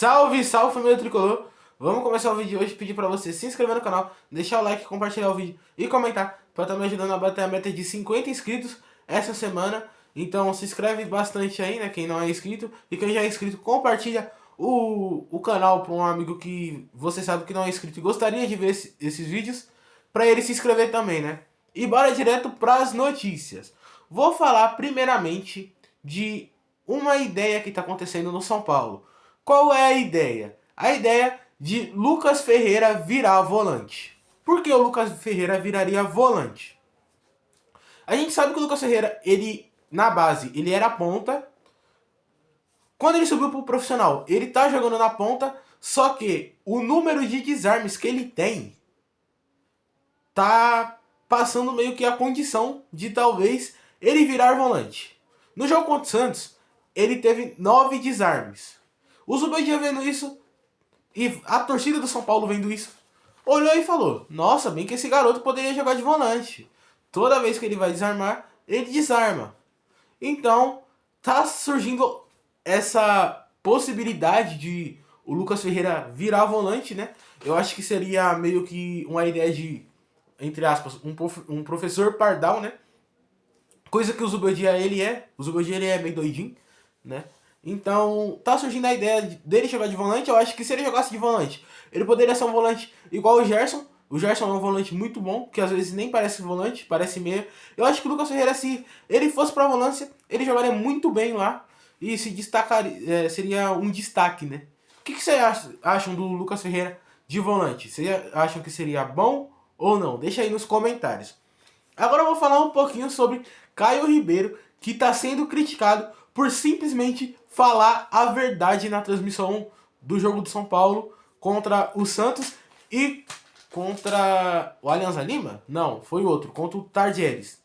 Salve, salve família tricolor! Vamos começar o vídeo de hoje, pedir pra você se inscrever no canal, deixar o like, compartilhar o vídeo e comentar para estar me ajudando a bater a meta de 50 inscritos essa semana. Então se inscreve bastante aí, né, quem não é inscrito, e quem já é inscrito compartilha o canal para um amigo que você sabe que não é inscrito e gostaria de ver esses vídeos, para ele se inscrever também, né? E bora direto para as notícias. Vou falar primeiramente de uma ideia que está acontecendo no São Paulo. Qual é a ideia? A ideia de Lucas Ferreira virar volante. Por que o Lucas Ferreira viraria volante? A gente sabe que o Lucas Ferreira, ele na base, ele era ponta. Quando ele subiu pro profissional, ele tá jogando na ponta, só que o número de desarmes que ele tem tá passando meio que a condição de talvez ele virar volante. No jogo contra o Santos, ele teve 9 desarmes. O Zubeldia vendo isso, e a torcida do São Paulo vendo isso, olhou e falou: nossa, bem que esse garoto poderia jogar de volante. Toda vez que ele vai desarmar, ele desarma. Então, tá surgindo essa possibilidade de o Lucas Ferreira virar volante, né? Eu acho que seria meio que uma ideia de, entre aspas, um professor pardal, né? Coisa que o Zubeldia ele é. O Zubeldia ele é meio doidinho, né? Então, tá surgindo a ideia dele jogar de volante. Eu acho que se ele jogasse de volante, ele poderia ser um volante igual o Gerson. O Gerson é um volante muito bom, que às vezes nem parece volante, parece meia. Eu acho que o Lucas Ferreira, se ele fosse pra volância, ele jogaria muito bem lá e se destacaria, seria um destaque, né? O que vocês acham do Lucas Ferreira de volante? Vocês acham que seria bom ou não? Deixa aí nos comentários. Agora eu vou falar um pouquinho sobre Caio Ribeiro, que está sendo criticado por simplesmente falar a verdade na transmissão do jogo do São Paulo contra o Santos e contra o Alianza Lima? Não, foi outro, contra o Tardieres.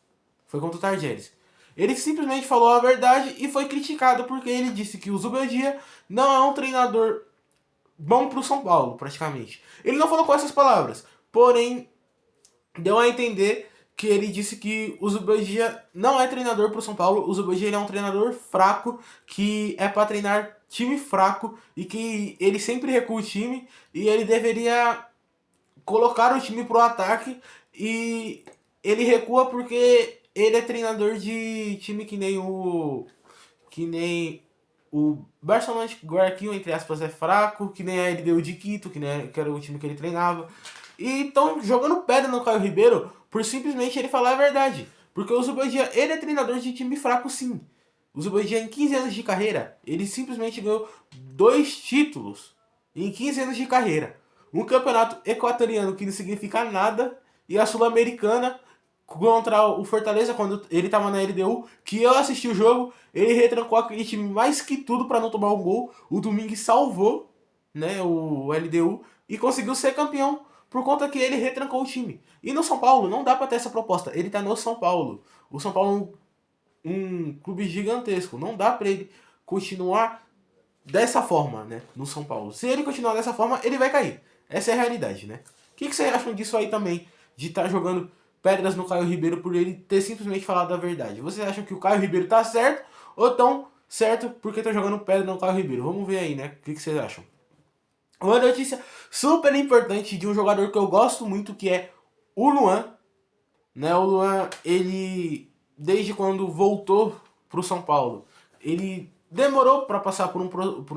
Foi contra o Tardieres. Ele simplesmente falou a verdade e foi criticado porque ele disse que o Zubeldia não é um treinador bom para o São Paulo, praticamente. Ele não falou com essas palavras, porém deu a entender que ele disse que o Zubeldia não é treinador para o São Paulo. O Zubeldia ele é um treinador fraco, que é para treinar time fraco e que ele sempre recua o time e ele deveria colocar o time pro ataque, e ele recua porque ele é treinador de time que nem o Barcelona de Guayaquil, entre aspas, é fraco, que nem a LDU de Quito, que era o time que ele treinava. E estão jogando pedra no Caio Ribeiro por simplesmente ele falar a verdade. Porque o Zubeldia, ele é treinador de time fraco, sim. O Zubeldia, em 15 anos de carreira, ele simplesmente ganhou 2 títulos em 15 anos de carreira. Um campeonato equatoriano que não significa nada e a Sul-Americana contra o Fortaleza, quando ele tava na LDU, que eu assisti o jogo, ele retrancou aquele time mais que tudo para não tomar um gol. O Domingues salvou, né, o LDU e conseguiu ser campeão por conta que ele retrancou o time. E no São Paulo não dá para ter essa proposta. Ele tá no São Paulo. O São Paulo é um clube gigantesco. Não dá para ele continuar dessa forma, né, no São Paulo. Se ele continuar dessa forma, ele vai cair. Essa é a realidade, né? O que vocês acham disso aí também? De estar jogando pedras no Caio Ribeiro por ele ter simplesmente falado a verdade. Vocês acham que o Caio Ribeiro tá certo ou tão certo porque tá jogando pedra no Caio Ribeiro? Vamos ver aí, né? O que vocês acham? Uma notícia super importante de um jogador que eu gosto muito, que é o Luan. Né? O Luan, ele, desde quando voltou pro São Paulo, ele demorou para passar por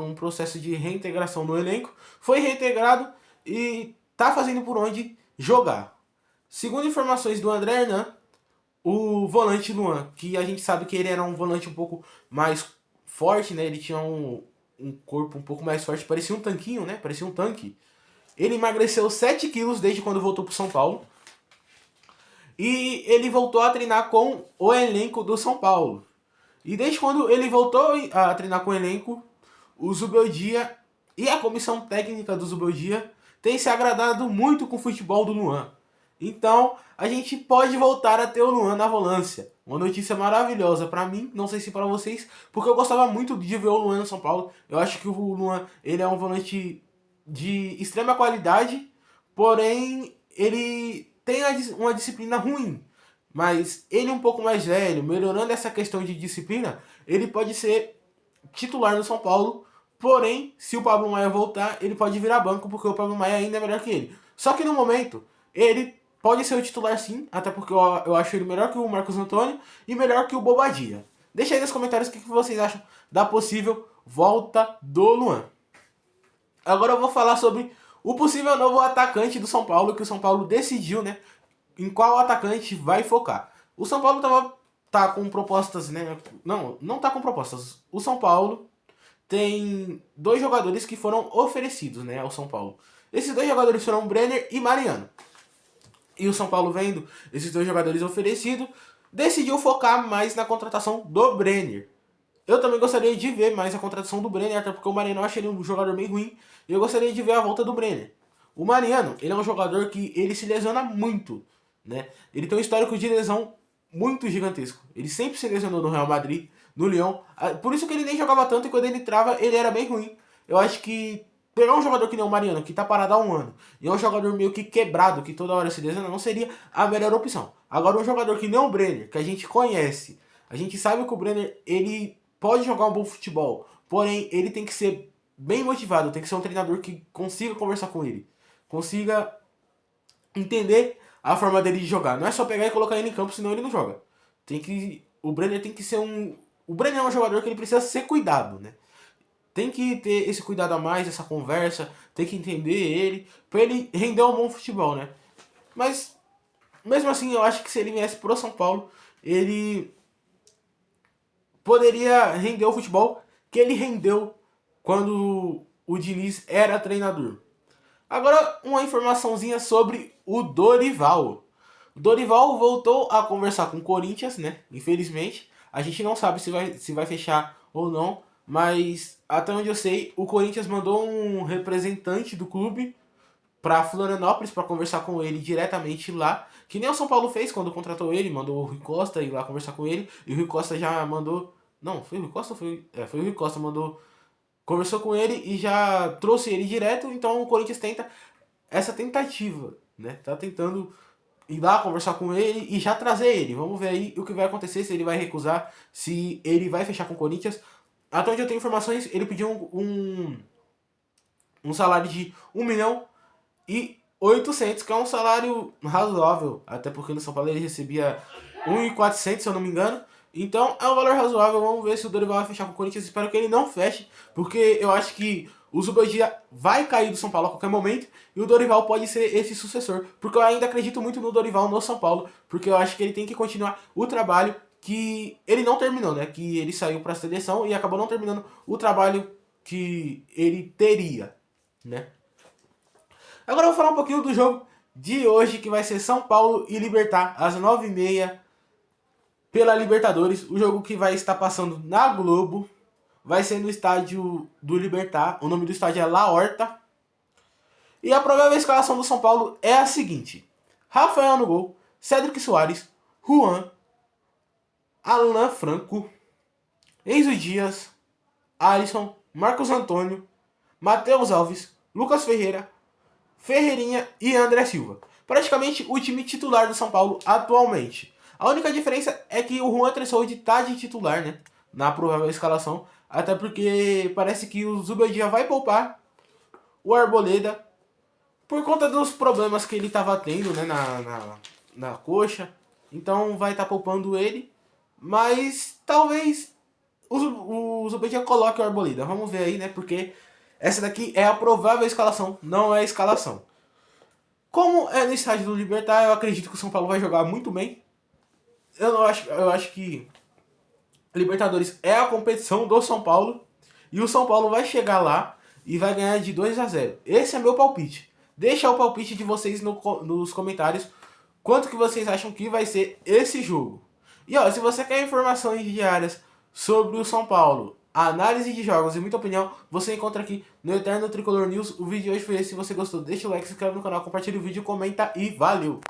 um processo de reintegração no elenco, foi reintegrado e tá fazendo por onde jogar. Segundo informações do André Hernan, o volante Luan, que a gente sabe que ele era um volante um pouco mais forte, né? Ele tinha um corpo um pouco mais forte, parecia um tanquinho, né? Parecia um tanque. Ele emagreceu 7 quilos desde quando voltou pro São Paulo. E ele voltou a treinar com o elenco do São Paulo. E desde quando ele voltou a treinar com o elenco, o Zubeldia e a comissão técnica do Zubeldia tem se agradado muito com o futebol do Luan. Então, a gente pode voltar a ter o Luan na volância. Uma notícia maravilhosa para mim, não sei se para vocês, porque eu gostava muito de ver o Luan no São Paulo. Eu acho que o Luan, ele é um volante de extrema qualidade, porém ele tem uma disciplina ruim. Mas ele um pouco mais velho, melhorando essa questão de disciplina, ele pode ser titular no São Paulo Porém, se o Pablo Maia voltar, ele pode virar banco, porque o Pablo Maia ainda é melhor que ele. Só que no momento, ele pode ser o titular sim, até porque eu acho ele melhor que o Marcos Antônio e melhor que o Bobadilla. Deixa aí nos comentários o que vocês acham da possível volta do Luan. Agora eu vou falar sobre o possível novo atacante do São Paulo, que o São Paulo decidiu, né, em qual atacante vai focar. O São Paulo tá com propostas, né? Não tá com propostas. O São Paulo tem 2 jogadores que foram oferecidos, né, ao São Paulo. Esses 2 jogadores foram Brenner e Mariano. E o São Paulo, vendo esses 2 jogadores oferecidos, decidiu focar mais na contratação do Brenner. Eu também gostaria de ver mais a contratação do Brenner, até porque o Mariano eu achei ele um jogador bem ruim. E eu gostaria de ver a volta do Brenner. O Mariano, ele é um jogador que ele se lesiona muito, né? Ele tem um histórico de lesão muito gigantesco. Ele sempre se lesionou no Real Madrid, no Lyon. Por isso que ele nem jogava tanto e quando ele entrava, ele era bem ruim. Eu acho que pegar um jogador que nem o Mariano, que tá parado há um ano, e é um jogador meio que quebrado, que toda hora se lesiona, não seria a melhor opção. Agora, um jogador que nem o Brenner, que a gente conhece, a gente sabe que o Brenner, ele pode jogar um bom futebol, porém, ele tem que ser bem motivado, tem que ser um treinador que consiga conversar com ele, consiga entender a forma dele de jogar. Não é só pegar e colocar ele em campo, senão ele não joga. O Brenner tem que ser o Brenner é um jogador que ele precisa ser cuidado, né? Tem que ter esse cuidado a mais, essa conversa, tem que entender ele, pra ele render um bom futebol, né? Mas, mesmo assim, eu acho que se ele viesse pro São Paulo, ele poderia render o futebol que ele rendeu quando o Diniz era treinador. Agora, uma informaçãozinha sobre o Dorival. O Dorival voltou a conversar com o Corinthians, né? Infelizmente. A gente não sabe se vai fechar ou não. Mas, até onde eu sei, o Corinthians mandou um representante do clube para Florianópolis para conversar com ele diretamente lá. Que nem o São Paulo fez quando contratou ele. Mandou o Rui Costa ir lá conversar com ele. E o Rui Costa já mandou... Não, foi o Rui Costa ou foi... foi o Rui Costa, mandou... Conversou com ele e já trouxe ele direto. Então o Corinthians tenta essa tentativa, né? Tá tentando ir lá conversar com ele e já trazer ele. Vamos ver aí o que vai acontecer, se ele vai recusar, se ele vai fechar com o Corinthians. Até onde eu tenho informações, ele pediu um salário de 1.800.000, que é um salário razoável. Até porque no São Paulo ele recebia 1.400.000, se eu não me engano. Então é um valor razoável. Vamos ver se o Dorival vai fechar com o Corinthians. Espero que ele não feche, porque eu acho que o Zubeldia vai cair do São Paulo a qualquer momento e o Dorival pode ser esse sucessor. Porque eu ainda acredito muito no Dorival no São Paulo, porque eu acho que ele tem que continuar o trabalho que ele não terminou, né? Que ele saiu para a seleção e acabou não terminando o trabalho que ele teria, né? Agora eu vou falar um pouquinho do jogo de hoje, que vai ser São Paulo e Libertad, às 9h30, pela Libertadores. O jogo que vai estar passando na Globo vai ser no estádio do Libertad. O nome do estádio é La Horta. E a provável escalação do São Paulo é a seguinte: Rafael no gol, Cédric Soares, Juan, Alan Franco, Enzo Dias, Alisson, Marcos Antônio, Matheus Alves, Lucas Ferreira, Ferreirinha e André Silva. Praticamente o time titular do São Paulo atualmente. A única diferença é que o Juan Tressoldi está de titular, né? Na provável escalação. Até porque parece que o Zubeldia vai poupar o Arboleda por conta dos problemas que ele estava tendo, né? Na coxa. Então vai estar poupando ele. Mas talvez o Zubeldia coloque o Arboleda. Vamos ver aí, né? Porque essa daqui é a provável escalação, não é a escalação. Como é no estádio do Libertad, eu acredito que o São Paulo vai jogar muito bem. Eu acho que Libertadores é a competição do São Paulo. E o São Paulo vai chegar lá e vai ganhar de 2-0. Esse é meu palpite. Deixa o palpite de vocês nos comentários. Quanto que vocês acham que vai ser esse jogo. E ó, se você quer informações diárias sobre o São Paulo, análise de jogos e muita opinião, você encontra aqui no Eterno Tricolor News. O vídeo de hoje foi esse. Se você gostou, deixa o like, se inscreve no canal, compartilha o vídeo, comenta e valeu!